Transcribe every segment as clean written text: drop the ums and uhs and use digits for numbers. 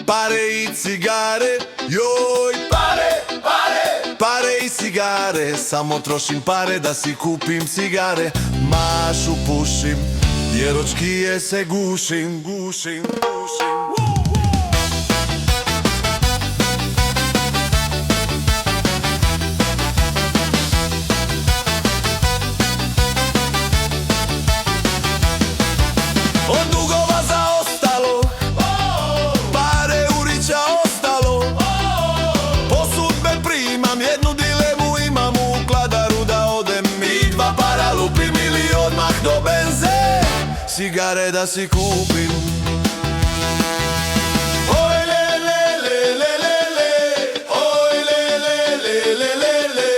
pare i cigare. Joj, pare, pare, pare i cigare. Samo trošim pare da si kupim cigare. Mašu pušim, vjeročkije se gušim, gušim, gušim. Od dugova zaostalo, pare Urića ostalo. Posudbe primam, jednu dilemu imam u Kladaru da odem i dva para lupim ili odmah do benze cigare da si kupim. Oj le le le le le le, oj le le le le le le.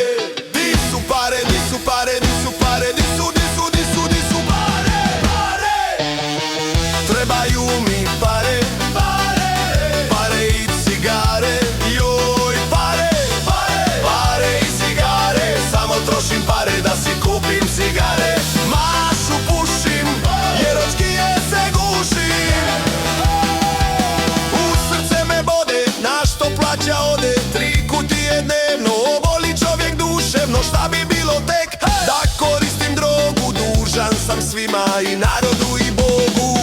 Di su pare, di su pare, di su pare, di su, di su, di su, di su pare, pare. Trebaju mi pare, pare, pare i cigare. Joj, pare, pare, pare i cigare. Samo trošim pare da si kupim cigare. Mašu pušim, vjeročkije se gušim. U srce me bode, na što plaća ode. 3 kutije dnevno, oboli čovjek duševno. Šta bi bilo tek da koristim drogu? Dužan sam svima i narodu i Bogu.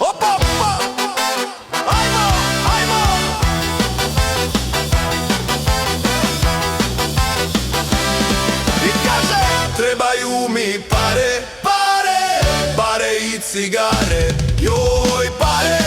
Opa, opa, ajmo, ajmo. I kaže, trebaju mi pare, pare, pare i cigare. Joj, pare,